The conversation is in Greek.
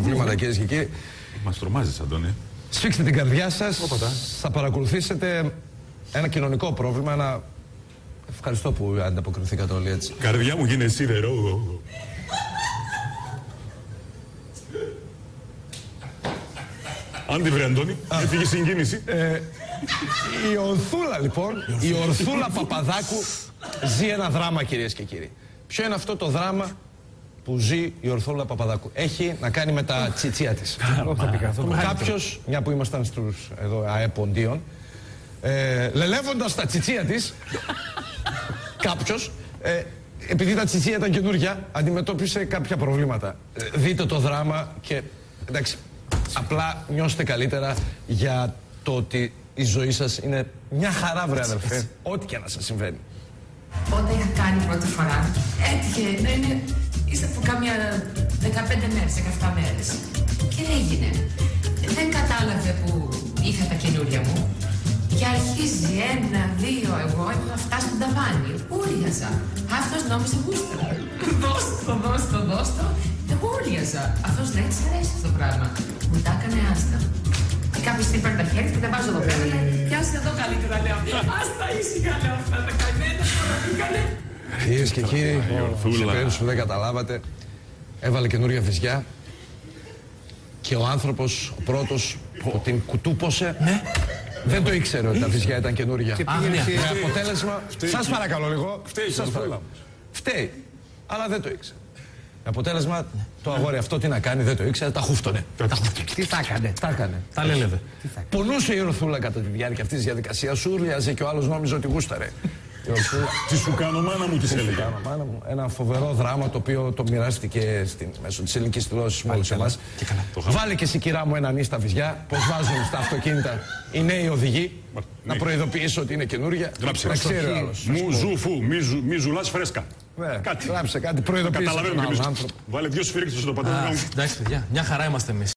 προβλήματα, κυρίες και κύριοι. Μας τρομάζεις, Αντώνη. Σφίξτε την καρδιά σας. Θα παρακολουθήσετε ένα κοινωνικό πρόβλημα. Ευχαριστώ που ανταποκριθήκατε όλοι έτσι. Καρδιά μου γίνε σίδερο. Άντι βρε, Αντώνη, έφυγε συγκίνηση. Η Ορθούλα λοιπόν, η Ορθούλα Παπαδάκου ζει ένα δράμα, κυρίες και κύριοι. Ποιο είναι αυτό το δράμα που ζει η Ορθούλα Παπαδάκου? Έχει να κάνει με τα τσιτσία της. Κάποιος, μια που ήμασταν στους εδώ αεποντίων, λελεύοντας τα τσιτσία της, κάποιος, επειδή τα τσιτσία ήταν καινούργια, αντιμετώπισε κάποια προβλήματα. Δείτε το δράμα και εντάξει, απλά νιώστε καλύτερα για το ότι η ζωή σας είναι μια χαρά, βρε αδερφέ, ό,τι και να σας συμβαίνει. Όταν είχα κάνει πρώτη φορά, έτυχε να είναι ύστερα από κάμια 15 μέρες, 17 μέρες. Και έγινε. Δεν κατάλαβε που είχα τα καινούρια μου. Και αρχίζει 1, 2, εγώ ήμουν να φτάσει στον ταβάνι. Ούριαζα. Αυτός νόμιζε γούσταρα. Δώσ' το. Εγώ ούριαζα. Αυτός λέει, της αρέσει αυτό το πράγμα. Μου τα έκανε άστα. Κάποιος την παίρνει τα χέρια και τα βάζω εδώ πέρα. Πιάσε εδώ καλύτερα, λέω. Άστα ήσυχα, λέω αυτά τα καημένα τώρα πήγανε. Κυρίες και κύριοι, σε περίπτωση που δεν καταλάβατε, έβαλε καινούρια βυζιά και ο άνθρωπος, ο πρώτος που την κουτούπωσε, δεν το ήξερε ότι τα βυζιά ήταν καινούρια. Με αποτέλεσμα, σας παρακαλώ λίγο, φταίει, αλλά δεν το ήξερε. Με αποτέλεσμα, το αγόρι αυτό τι να κάνει, δεν το ήξερε, τα χούφτωνε. Τι θα έκανε? Τα έκανε. Τα λέλευε. Πονούσε η Ορθούλα κατά τη διάρκεια αυτής της διαδικασίας, ούρλιαζε και ο άλλος νόμιζε ότι γούσταρε. Τι σου κάνω, μάνα μου, τι έλεγε. Ένα φοβερό δράμα το οποίο το μοιράστηκε μέσω της ελληνικής τηλεόρασης με όλους εμάς. Βάλε και εσύ, κυρά μου, ένα νη στα βυζιά. Πως βάζουν στα αυτοκίνητα οι νέοι οδηγοί. Να προειδοποιήσω ότι είναι καινούρια. Γράψε. Να ξέρει ο άλλος. Μου ζουφού, μη ζουλάς φρέσκα. Γράψε κάτι, προειδοποιήσω τον άλλον άνθρωπο. Βάλε 2 σφυρίξεις στο πατέρα μου. Εντάξει, παιδιά, μια χαρά είμαστε εμείς.